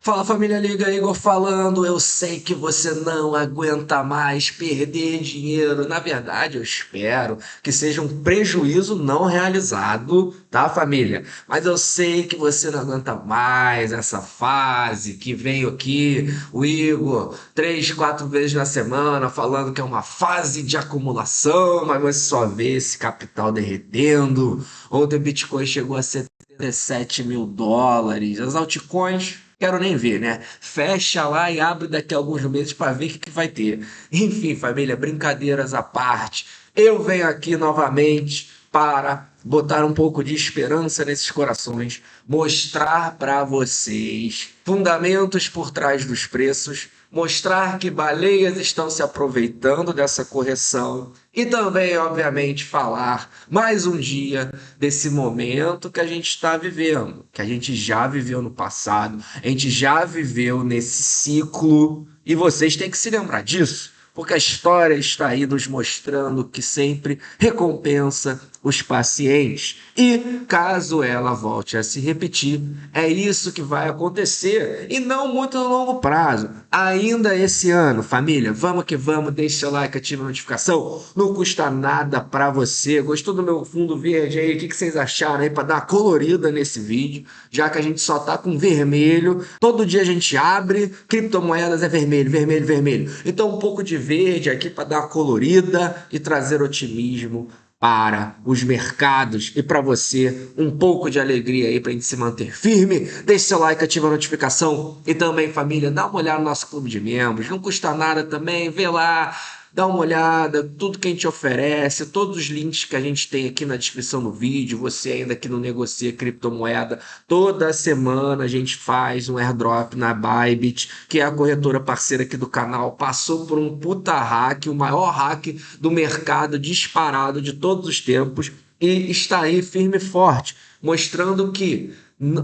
Fala família, Liga Igor falando. Eu sei que você não aguenta mais perder dinheiro. Na verdade, eu espero que seja um prejuízo não realizado, tá, família? Mas eu sei que você não aguenta mais essa fase que veio aqui, o Igor, 3, 4 vezes na semana, falando que é uma fase de acumulação, mas você só vê esse capital derretendo. Ontem o Bitcoin chegou a 77 mil dólares. As altcoins. Quero nem ver, né? Fecha lá e abre daqui a alguns meses para ver o que vai ter. Enfim, família, brincadeiras à parte. Eu venho aqui novamente para botar um pouco de esperança nesses corações, mostrar para vocês fundamentos por trás dos preços, mostrar que baleias estão se aproveitando dessa correção e também, obviamente, falar mais um dia desse momento que a gente está vivendo, que a gente já viveu no passado, a gente já viveu nesse ciclo e vocês têm que se lembrar disso. Porque a história está aí nos mostrando que sempre recompensa os pacientes. E caso ela volte a se repetir, é isso que vai acontecer. E não muito no longo prazo. Ainda esse ano, família, vamos que vamos, deixa seu like, ativa a notificação. Não custa nada para você. Gostou do meu fundo verde aí? O que vocês acharam aí para dar uma colorida nesse vídeo? Já que a gente só tá com vermelho. Todo dia a gente abre, criptomoedas é vermelho, vermelho, vermelho. Então um pouco de verde aqui para dar uma colorida e trazer otimismo para os mercados e para você um pouco de alegria aí para a gente se manter firme. Deixe seu like, ativa a notificação e também, família, dá uma olhada no nosso clube de membros. Não custa nada também, vê lá, dá uma olhada, tudo que a gente oferece, todos os links que a gente tem aqui na descrição do vídeo. Você ainda que não negocia criptomoeda, toda semana a gente faz um airdrop na Bybit, que é a corretora parceira aqui do canal. Passou por um puta hack, o maior hack do mercado disparado de todos os tempos e está aí firme e forte, mostrando que,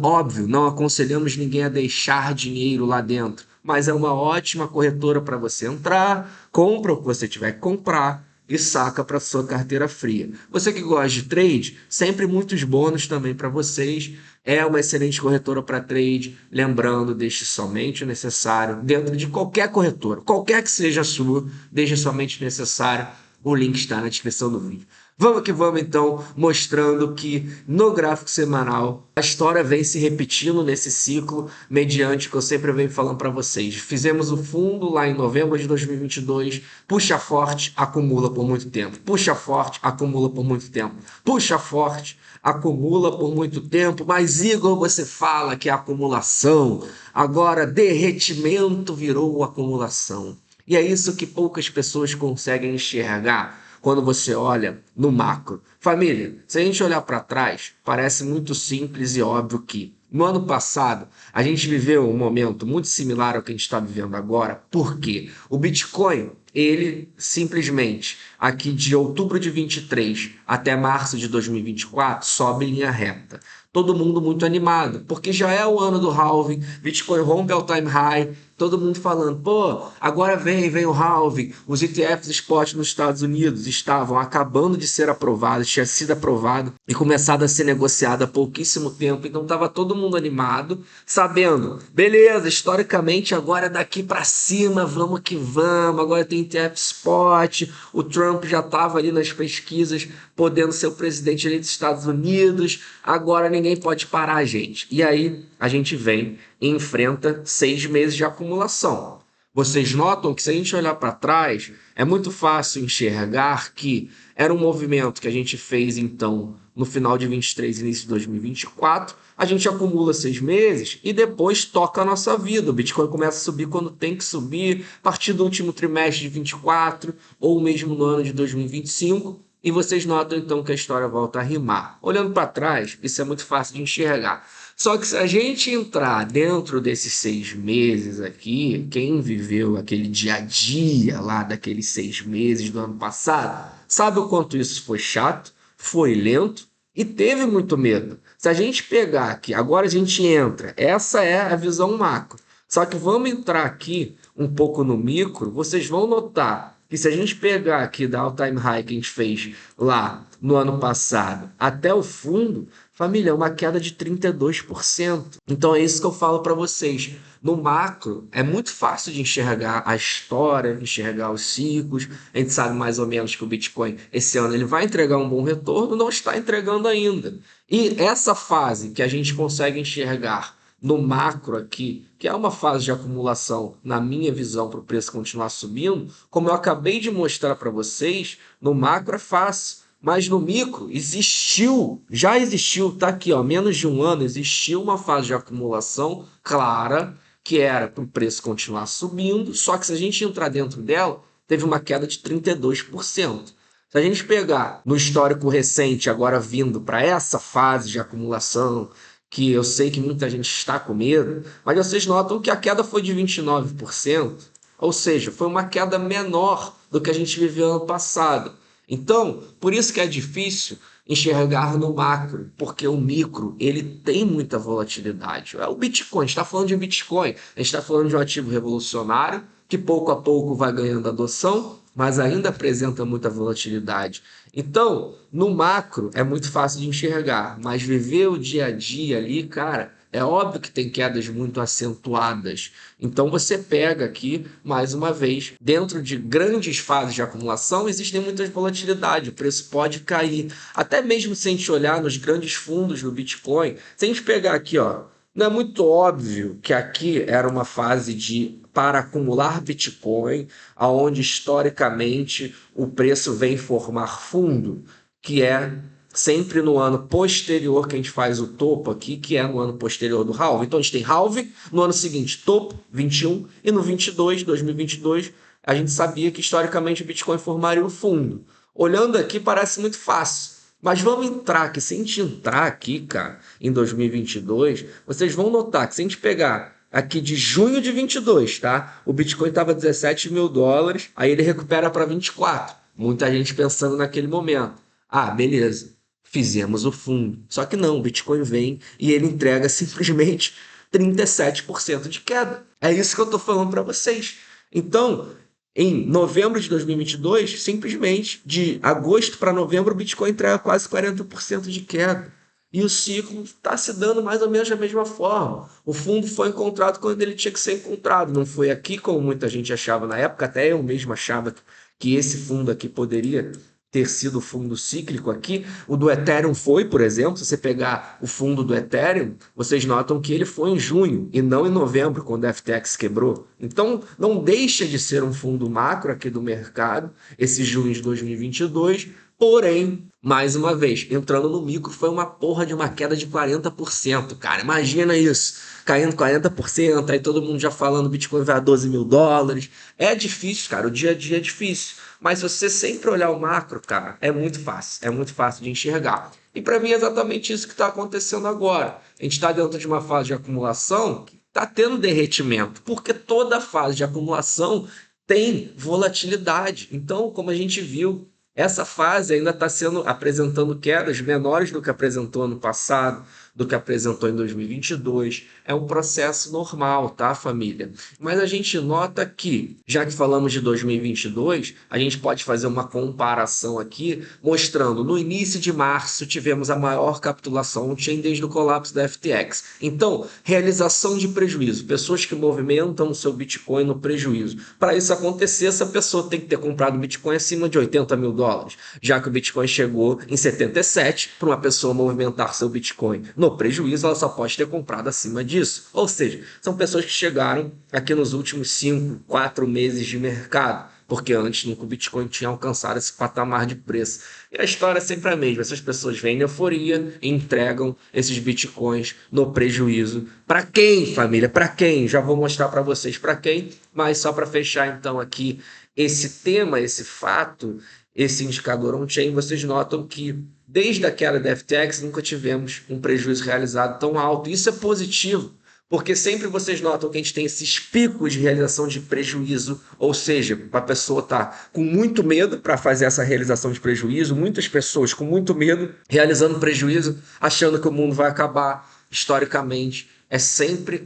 óbvio, não aconselhamos ninguém a deixar dinheiro lá dentro, mas é uma ótima corretora para você entrar, compra o que você tiver que comprar e saca para sua carteira fria. Você que gosta de trade, sempre muitos bônus também para vocês. É uma excelente corretora para trade. Lembrando, deixe somente o necessário dentro de qualquer corretora, qualquer que seja a sua, deixe somente o necessário. O link está na descrição do vídeo. Vamos que vamos então, mostrando que no gráfico semanal a história vem se repetindo nesse ciclo, mediante o que eu sempre venho falando para vocês. Fizemos o fundo lá em novembro de 2022, puxa forte, acumula por muito tempo. Puxa forte, acumula por muito tempo. Puxa forte, acumula por muito tempo. Mas Igor, você fala que é acumulação, agora derretimento virou acumulação. E é isso que poucas pessoas conseguem enxergar quando você olha no macro. Família, se a gente olhar para trás, parece muito simples e óbvio que no ano passado a gente viveu um momento muito similar ao que a gente está vivendo agora. Por quê? O Bitcoin, ele simplesmente, aqui de outubro de 23 até março de 2024, sobe em linha reta. Todo mundo muito animado, porque já é o ano do halving, Bitcoin rompe all time high, todo mundo falando, pô, agora vem o halving. Os ETFs spot nos Estados Unidos estavam acabando de ser aprovados, tinha sido aprovado e começado a ser negociado há pouquíssimo tempo, então estava todo mundo animado, sabendo, beleza, historicamente agora é daqui para cima, vamos que vamos, agora tem ETF spot, o Trump já estava ali nas pesquisas, podendo ser o presidente eleito dos Estados Unidos, agora ninguém pode parar a gente. E aí a gente vem e enfrenta 6 meses de acumulação. Vocês notam que se a gente olhar para trás, é muito fácil enxergar que era um movimento que a gente fez então no final de 23 e início de 2024, a gente acumula 6 meses e depois toca a nossa vida. O Bitcoin começa a subir quando tem que subir, a partir do último trimestre de 24 ou mesmo no ano de 2025, e vocês notam então que a história volta a rimar. Olhando para trás, isso é muito fácil de enxergar. Só que se a gente entrar dentro desses 6 meses aqui, quem viveu aquele dia a dia lá daqueles 6 meses do ano passado, sabe o quanto isso foi chato, foi lento e teve muito medo. Se a gente pegar aqui, agora a gente entra, essa é a visão macro. Só que vamos entrar aqui um pouco no micro, vocês vão notar que se a gente pegar aqui da all-time high que a gente fez lá no ano passado até o fundo, Família, é uma queda de 32%. Então é isso que eu falo para vocês. No macro, é muito fácil de enxergar a história, enxergar os ciclos. A gente sabe mais ou menos que o Bitcoin, esse ano, ele vai entregar um bom retorno, não está entregando ainda. E essa fase que a gente consegue enxergar no macro aqui, que é uma fase de acumulação, na minha visão, para o preço continuar subindo, como eu acabei de mostrar para vocês, no macro é fácil. Mas no micro já existiu, tá aqui, ó, menos de um ano, existiu uma fase de acumulação clara, que era para o preço continuar subindo, só que se a gente entrar dentro dela, teve uma queda de 32%. Se a gente pegar no histórico recente, agora vindo para essa fase de acumulação, que eu sei que muita gente está com medo, mas vocês notam que a queda foi de 29%, ou seja, foi uma queda menor do que a gente viveu ano passado. Então, por isso que é difícil enxergar no macro, porque o micro ele tem muita volatilidade. É o Bitcoin, a gente está falando de Bitcoin, a gente está falando de um ativo revolucionário que pouco a pouco vai ganhando adoção, mas ainda apresenta muita volatilidade. Então, no macro é muito fácil de enxergar, mas viver o dia a dia ali, cara, é óbvio que tem quedas muito acentuadas. Então você pega aqui, mais uma vez, dentro de grandes fases de acumulação, existem muitas volatilidades, o preço pode cair. Até mesmo se a gente olhar nos grandes fundos do Bitcoin, se a gente pegar aqui, ó, não é muito óbvio que aqui era uma fase para acumular Bitcoin, aonde historicamente o preço vem formar fundo, que é sempre no ano posterior que a gente faz o topo aqui, que é no ano posterior do halving. Então a gente tem halving, no ano seguinte topo, 21, e no 22, 2022, a gente sabia que historicamente o Bitcoin formaria o fundo. Olhando aqui parece muito fácil, mas vamos entrar aqui, se a gente entrar aqui, cara, em 2022, vocês vão notar que se a gente pegar aqui de junho de 22, tá? O Bitcoin estava 17 mil dólares, aí ele recupera para 24. Muita gente pensando naquele momento. Ah, beleza, fizemos o fundo. Só que não, o Bitcoin vem e ele entrega simplesmente 37% de queda. É isso que eu estou falando para vocês. Então, em novembro de 2022, simplesmente de agosto para novembro, o Bitcoin entrega quase 40% de queda. E o ciclo está se dando mais ou menos da mesma forma. O fundo foi encontrado quando ele tinha que ser encontrado. Não foi aqui como muita gente achava na época, até eu mesmo achava que esse fundo aqui poderia ter sido o fundo cíclico aqui. O do Ethereum foi, por exemplo, se você pegar o fundo do Ethereum, vocês notam que ele foi em junho e não em novembro, quando a FTX quebrou. Então, não deixa de ser um fundo macro aqui do mercado, esse junho de 2022, porém, mais uma vez, entrando no micro, foi uma porra de uma queda de 40%, cara. Imagina isso, caindo 40%, aí todo mundo já falando Bitcoin vai a 12 mil dólares. É difícil, cara, o dia a dia é difícil. Mas se você sempre olhar o macro, cara, é muito fácil de enxergar. E para mim é exatamente isso que está acontecendo agora. A gente está dentro de uma fase de acumulação que está tendo derretimento, porque toda fase de acumulação tem volatilidade. Então, como a gente viu, essa fase ainda está sendo apresentando quedas menores do que apresentou ano passado, do que apresentou em 2022. É um processo normal, tá, família? Mas a gente nota que, já que falamos de 2022, a gente pode fazer uma comparação aqui, mostrando no início de março tivemos a maior capitulação on-chain desde o colapso da FTX. Então, realização de prejuízo, pessoas que movimentam o seu Bitcoin no prejuízo. Para isso acontecer, essa pessoa tem que ter comprado Bitcoin acima de 80 mil dólares, já que o Bitcoin chegou em 77, para uma pessoa movimentar seu Bitcoin no prejuízo, ela só pode ter comprado acima disso. Ou seja, são pessoas que chegaram aqui nos últimos 5, 4 meses de mercado, porque antes nunca o Bitcoin tinha alcançado esse patamar de preço. E a história é sempre a mesma. Essas pessoas vêm em euforia e entregam esses Bitcoins no prejuízo. Para quem, família? Para quem? Já vou mostrar para vocês para quem, mas só para fechar então aqui esse tema, esse fato, esse indicador on-chain, vocês notam que desde a queda da FTX nunca tivemos um prejuízo realizado tão alto. Isso é positivo, porque sempre vocês notam que a gente tem esses picos de realização de prejuízo, ou seja, a pessoa está com muito medo para fazer essa realização de prejuízo, muitas pessoas com muito medo realizando prejuízo, achando que o mundo vai acabar historicamente. É sempre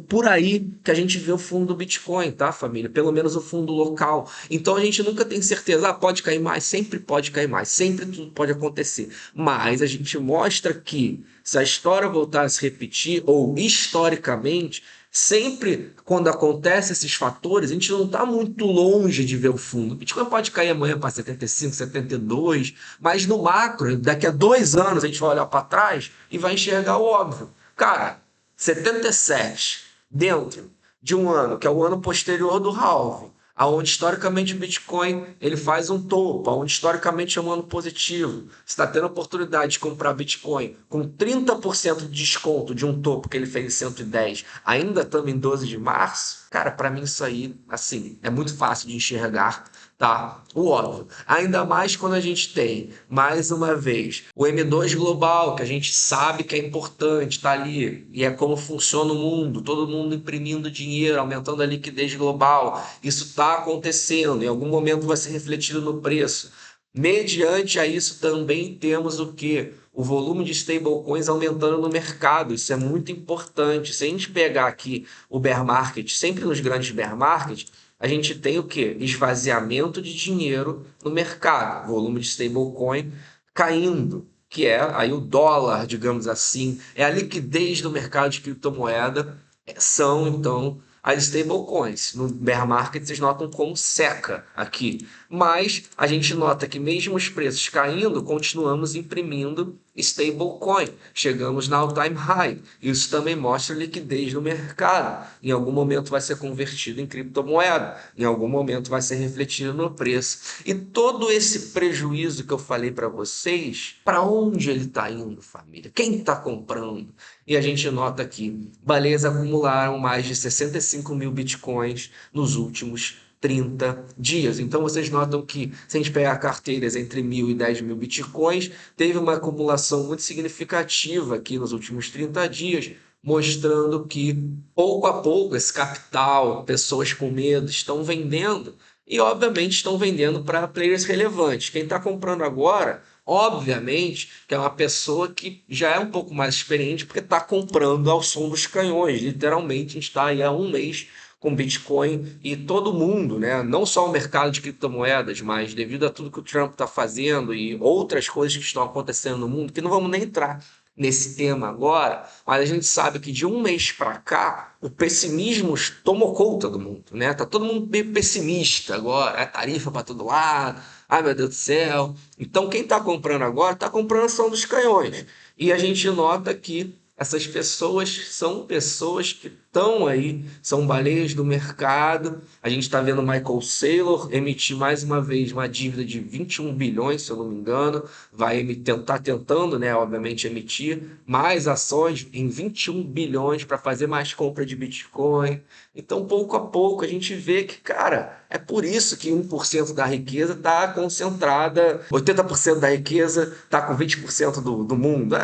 por aí que a gente vê o fundo do Bitcoin, tá, família? Pelo menos o fundo local. Então a gente nunca tem certeza, pode cair mais, sempre pode cair mais, sempre tudo pode acontecer. Mas a gente mostra que se a história voltar a se repetir, ou historicamente, sempre quando acontecem esses fatores, a gente não está muito longe de ver o fundo. O Bitcoin pode cair amanhã para 75, 72, mas no macro, daqui a 2 anos, a gente vai olhar para trás e vai enxergar o óbvio. Cara, 77 dentro de um ano, que é o ano posterior do halving, aonde historicamente o Bitcoin ele faz um topo, aonde historicamente é um ano positivo. Você está tendo a oportunidade de comprar Bitcoin com 30% de desconto de um topo que ele fez em 110, ainda estamos em 12 de março. Cara, para mim isso aí, assim, é muito fácil de enxergar, tá? O óbvio. Ainda mais quando a gente tem, mais uma vez, o M2 global, que a gente sabe que é importante, tá ali, e é como funciona o mundo, todo mundo imprimindo dinheiro, aumentando a liquidez global. Isso está acontecendo, em algum momento vai ser refletido no preço. Mediante a isso também temos o que? O volume de stablecoins aumentando no mercado. Isso é muito importante. Se a gente pegar aqui o bear market, sempre nos grandes bear markets, a gente tem o quê? Esvaziamento de dinheiro no mercado, volume de stablecoin caindo, que é aí o dólar, digamos assim, é a liquidez do mercado de criptomoeda, são então as stablecoins. No bear market vocês notam como seca aqui, mas a gente nota que mesmo os preços caindo, continuamos imprimindo stablecoin. Chegamos na all-time high. Isso também mostra liquidez no mercado. Em algum momento vai ser convertido em criptomoeda. Em algum momento vai ser refletido no preço. E todo esse prejuízo que eu falei para vocês, para onde ele está indo, família? Quem está comprando? E a gente nota aqui, baleias acumularam mais de 65 mil bitcoins nos últimos 30 dias. Então vocês notam que, se a gente pegar carteiras entre 1.000 e 10 mil bitcoins, teve uma acumulação muito significativa aqui nos últimos 30 dias, mostrando que pouco a pouco esse capital, pessoas com medo, estão vendendo e, obviamente, estão vendendo para players relevantes. Quem está comprando agora, obviamente, que é uma pessoa que já é um pouco mais experiente, porque está comprando ao som dos canhões. Literalmente, a gente está aí há um mês com Bitcoin e todo mundo, né? Não só o mercado de criptomoedas, mas devido a tudo que o Trump está fazendo e outras coisas que estão acontecendo no mundo, que não vamos nem entrar nesse tema agora, mas a gente sabe que de um mês para cá o pessimismo tomou conta do mundo, né? Tá todo mundo meio pessimista agora, é tarifa para todo lado, ai meu Deus do céu. Então quem está comprando agora está comprando a ação dos canhões. E a gente nota que essas pessoas são pessoas que estão aí, são baleias do mercado. A gente está vendo Michael Saylor emitir mais uma vez uma dívida de 21 bilhões, se eu não me engano. Vai tentar tentando, né, obviamente, emitir mais ações em 21 bilhões para fazer mais compra de Bitcoin. Então, pouco a pouco, a gente vê que, cara, é por isso que 1% da riqueza está concentrada, 80% da riqueza está com 20% do mundo.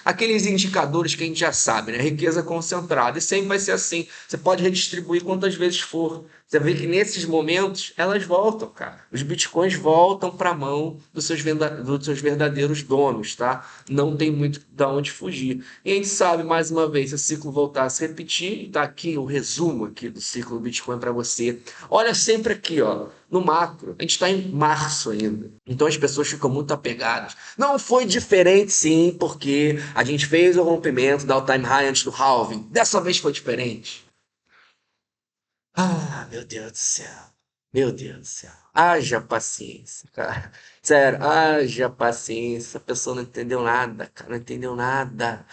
Aqueles indicadores que a gente já sabe, né? Riqueza concentrada. E sempre vai ser assim. Você pode redistribuir quantas vezes for. Você vê que nesses momentos elas voltam, cara. Os bitcoins voltam para a mão dos seus verdadeiros donos, tá? Não tem muito de onde fugir. E a gente sabe, mais uma vez, se o ciclo voltar a se repetir, e tá aqui o resumo aqui do ciclo do Bitcoin para você. Olha sempre aqui, ó, no macro. A gente está em março ainda. Então as pessoas ficam muito apegadas. Não foi diferente, sim, porque a gente fez o rompimento da all-time high antes do halving. Dessa vez foi diferente. Ah, meu Deus do céu. Meu Deus do céu. Haja paciência, cara. Sério, haja paciência. A pessoa não entendeu nada, cara. Não entendeu nada.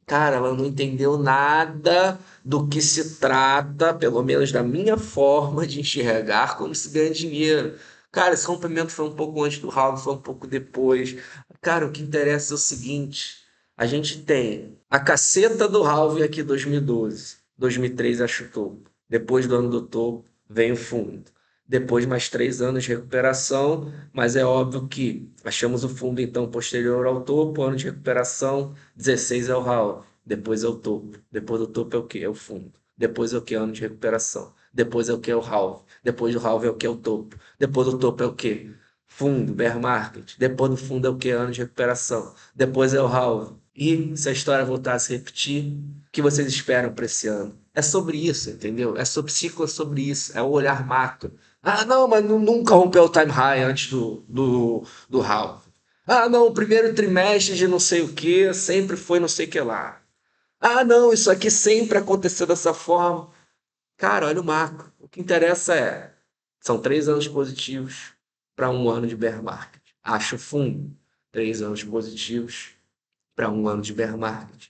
Cara, ela não entendeu nada do que se trata, pelo menos da minha forma de enxergar como se ganha dinheiro. Cara, esse rompimento foi um pouco antes do round, foi um pouco depois. Cara, o que interessa é o seguinte: a gente tem a caceta do halving aqui 2012, 2003 acho topo. Depois do ano do topo, vem o fundo. Depois mais 3 anos de recuperação, mas é óbvio que achamos o fundo então posterior ao topo, ano de recuperação, 16 é o halving, depois é o topo. Depois do topo é o quê? É o fundo. Depois é o que? Ano de recuperação. Depois é o que? É o halving. Depois do halving é o que? É o topo. Depois do topo é o quê? Fundo, bear market. Depois do fundo é o que? Ano de recuperação. Depois é o halving. E se a história voltar a se repetir, o que vocês esperam para esse ano? É sobre isso, entendeu? É sobre ciclo, é sobre isso. É o olhar macro. Ah, não, mas nunca rompeu o time high antes do halving. Ah, não, o primeiro trimestre de não sei o que sempre foi não sei o que lá. Ah, não, isso aqui sempre aconteceu dessa forma. Cara, olha o macro. O que interessa são 3 anos positivos para um ano de bear market. Acho fundo. 3 anos positivos para um ano de bear market.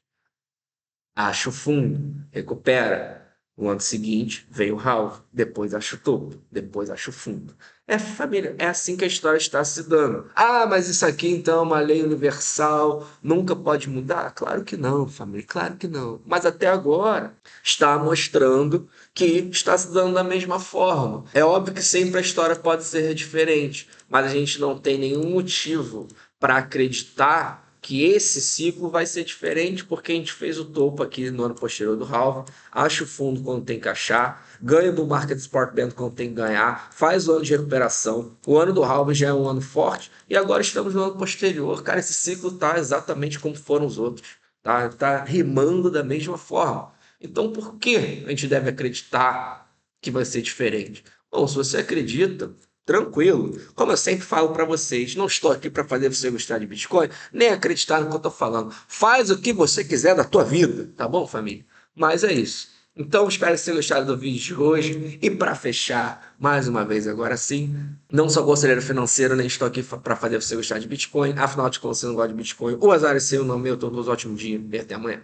Acha o fundo, recupera. No ano seguinte, veio o halve, depois acha o topo, depois acha o fundo. É família, é assim que a história está se dando. Ah, mas isso aqui então é uma lei universal, nunca pode mudar? Claro que não, família, claro que não. Mas até agora está mostrando que está se dando da mesma forma. É óbvio que sempre a história pode ser diferente, mas a gente não tem nenhum motivo para acreditar que esse ciclo vai ser diferente porque a gente fez o topo aqui no ano posterior do halving, acha o fundo quando tem que achar, ganha do market support band quando tem que ganhar, faz o ano de recuperação, o ano do halving já é um ano forte e agora estamos no ano posterior. Cara, esse ciclo está exatamente como foram os outros, tá rimando da mesma forma. Então, por que a gente deve acreditar que vai ser diferente? Bom, se você acredita, tranquilo. Como eu sempre falo para vocês, não estou aqui para fazer você gostar de Bitcoin, nem acreditar no que eu estou falando. Faz o que você quiser da tua vida, tá bom, família? Mas é isso. Então, espero que vocês tenham gostado do vídeo de hoje. E para fechar, mais uma vez, agora sim, não sou conselheiro financeiro, nem estou aqui para fazer você gostar de Bitcoin. Afinal de contas, você não gosta de Bitcoin. O azar é seu, não meu. Todos um ótimo dia e até amanhã.